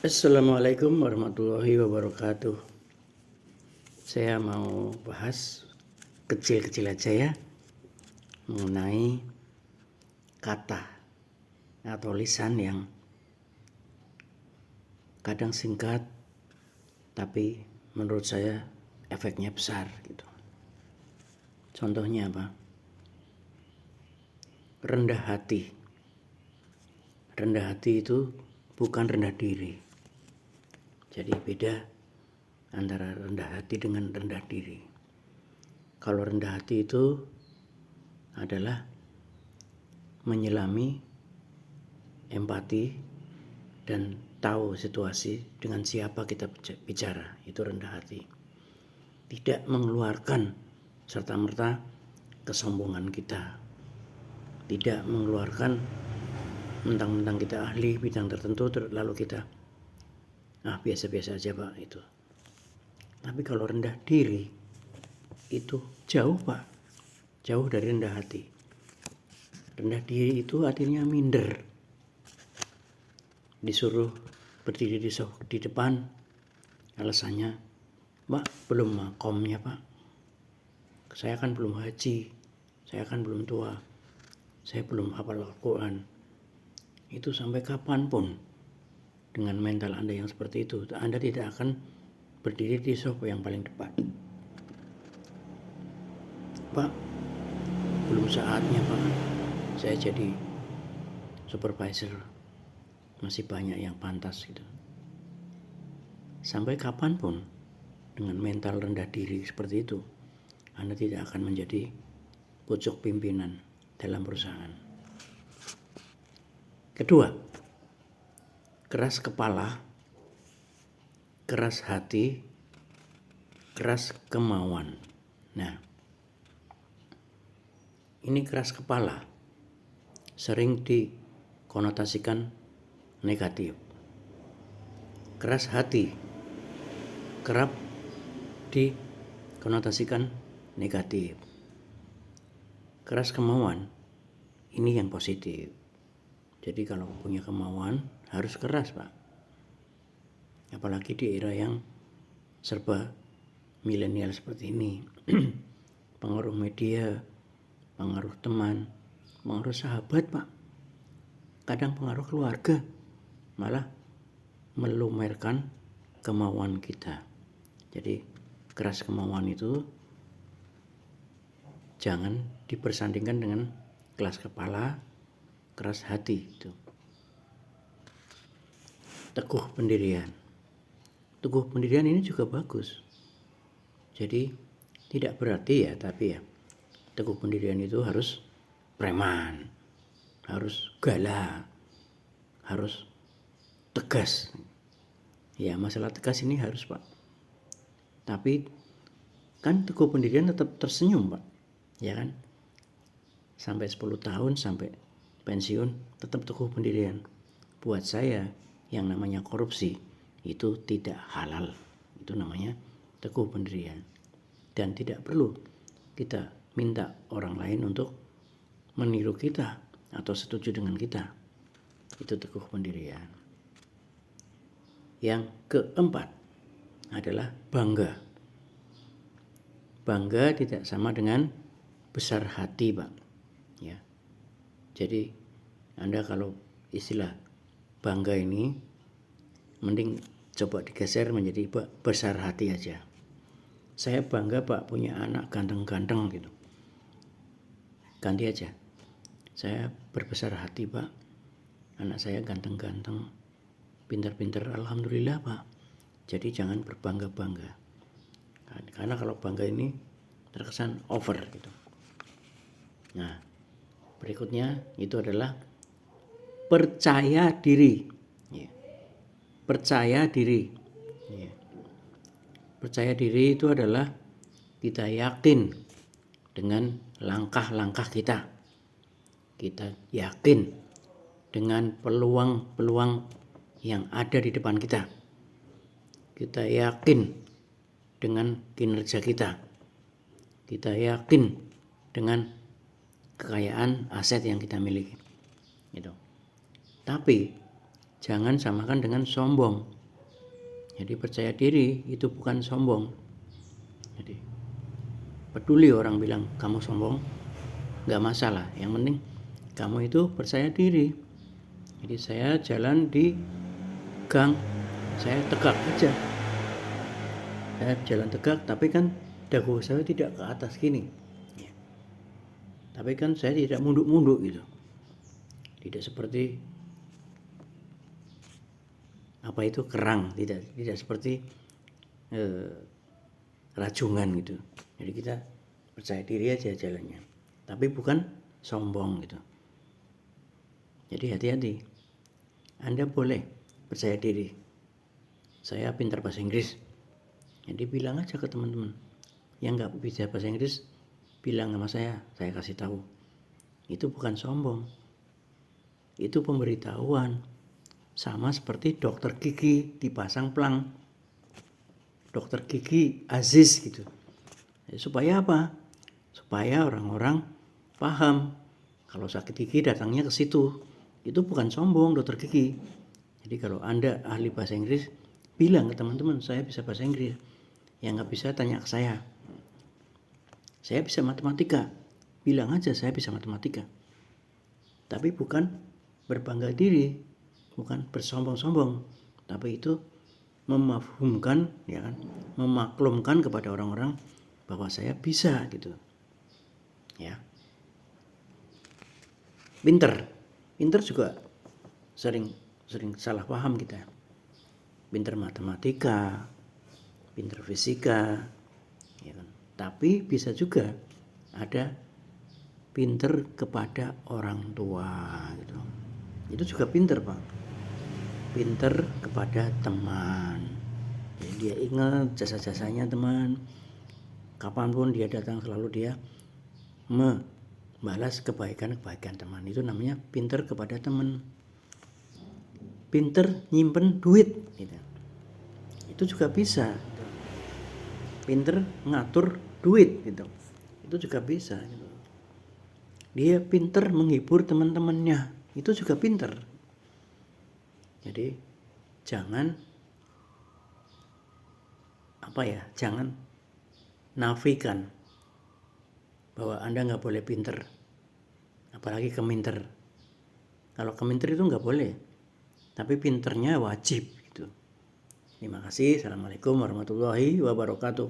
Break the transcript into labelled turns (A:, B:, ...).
A: Assalamualaikum warahmatullahi wabarakatuh. Saya mau bahas kecil-kecil aja ya mengenai kata atau lisan yang kadang singkat tapi menurut saya efeknya besar gitu. Contohnya apa? Rendah hati. Rendah hati itu bukan rendah diri. Jadi beda antara rendah hati dengan rendah diri. Kalau rendah hati itu adalah menyelami, empati, dan tahu situasi dengan siapa kita bicara. Itu rendah hati. Tidak mengeluarkan serta-merta kesombongan kita. Tidak mengeluarkan mentang-mentang kita ahli bidang tertentu lalu kita biasa-biasa aja Pak itu. Tapi kalau rendah diri itu jauh Pak, jauh dari rendah hati. Rendah diri itu artinya minder. Disuruh berdiri di depan, alasannya, Pak belum makomnya Pak, saya kan belum haji, saya kan belum tua, saya belum hafal Al-Quran. Itu sampai kapanpun dengan mental Anda yang seperti itu, Anda tidak akan berdiri di sofa yang paling depan. Pak, belum saatnya Pak, saya jadi supervisor, masih banyak yang pantas gitu. Sampai kapanpun dengan mental rendah diri seperti itu, Anda tidak akan menjadi pucuk pimpinan dalam perusahaan. Kedua, keras kepala, keras hati, keras kemauan. Nah, ini keras kepala sering dikonotasikan negatif. Keras hati kerap dikonotasikan negatif. Keras kemauan ini yang positif. Jadi kalau punya kemauan harus keras Pak. Apalagi di era yang serba milenial seperti ini. Pengaruh media, pengaruh teman, pengaruh sahabat Pak. Kadang pengaruh keluarga malah melumerkan kemauan kita. Jadi keras kemauan itu jangan dipersandingkan dengan keras kepala, keras hati itu. Teguh pendirian. Teguh pendirian ini juga bagus. Jadi tidak berarti ya, tapi ya teguh pendirian itu harus preman, harus galak, harus tegas. Ya masalah tegas ini harus Pak. Tapi kan teguh pendirian tetap tersenyum Pak. Ya kan? Sampai 10 tahun sampai pensiun tetap teguh pendirian. Buat saya yang namanya korupsi itu tidak halal. Itu namanya teguh pendirian. Dan tidak perlu kita minta orang lain untuk meniru kita atau setuju dengan kita. Itu teguh pendirian. Yang keempat adalah bangga. Bangga tidak sama dengan besar hati Pak. Ya. Jadi Anda kalau istilah bangga ini mending coba digeser menjadi besar hati aja. Saya bangga Pak punya anak ganteng-ganteng gitu. Ganti aja. Saya berbesar hati Pak. Anak saya ganteng-ganteng, pintar-pintar, alhamdulillah Pak. Jadi jangan berbangga-bangga. Karena kalau bangga ini terkesan over gitu. Nah, berikutnya itu adalah percaya diri. Percaya diri. Percaya diri itu adalah kita yakin dengan langkah-langkah kita. Kita yakin dengan peluang-peluang yang ada di depan kita. Kita yakin dengan kinerja kita. Kita yakin dengan kekayaan aset yang kita miliki. Gitu. Tapi jangan samakan dengan sombong. Jadi percaya diri itu bukan sombong. Jadi peduli orang bilang kamu sombong, nggak masalah. Yang penting kamu itu percaya diri. Jadi saya jalan di gang, saya tegak aja. Saya jalan tegak, tapi kan dagu saya tidak ke atas gini. Ya. Tapi kan saya tidak munduk-munduk gitu. Tidak seperti apa itu kerang, tidak seperti rajungan gitu. Jadi kita percaya diri aja jalannya, tapi bukan sombong gitu. Jadi hati-hati. Anda boleh percaya diri. Saya pintar bahasa Inggris. Jadi bilang aja ke teman-teman yang nggak bisa bahasa Inggris, bilang sama saya kasih tahu. Itu bukan sombong. Itu pemberitahuan. Sama seperti dokter gigi dipasang pelang. Dokter gigi Aziz gitu. Supaya apa? Supaya orang-orang paham kalau sakit gigi datangnya ke situ. Itu bukan sombong dokter gigi. Jadi kalau Anda ahli bahasa Inggris, bilang ke teman-teman saya bisa bahasa Inggris. Yang nggak bisa tanya ke saya. Saya bisa matematika. Bilang aja saya bisa matematika. Tapi bukan berbangga diri, bukan bersombong-sombong, tapi itu memafhumkan, ya kan, memaklumkan kepada orang-orang bahwa saya bisa gitu. Ya. Pinter juga sering salah paham kita. Pinter matematika, pinter fisika, ya kan. Tapi bisa juga ada pinter kepada orang tua gitu. Itu juga pinter, Pak. Pinter kepada teman. Jadi dia ingat jasa-jasanya teman. Kapanpun dia datang selalu dia membalas kebaikan-kebaikan teman. Itu namanya pinter kepada teman. Pinter nyimpen duit gitu. Itu juga bisa. Pinter ngatur duit gitu. Itu juga bisa gitu. Dia pinter menghibur teman-temannya. Itu juga pinter. Jadi jangan jangan nafikan bahwa Anda nggak boleh pinter, apalagi keminter. Kalau keminter itu nggak boleh, tapi pinternya wajib gitu. Terima kasih. Assalamualaikum warahmatullahi wabarakatuh.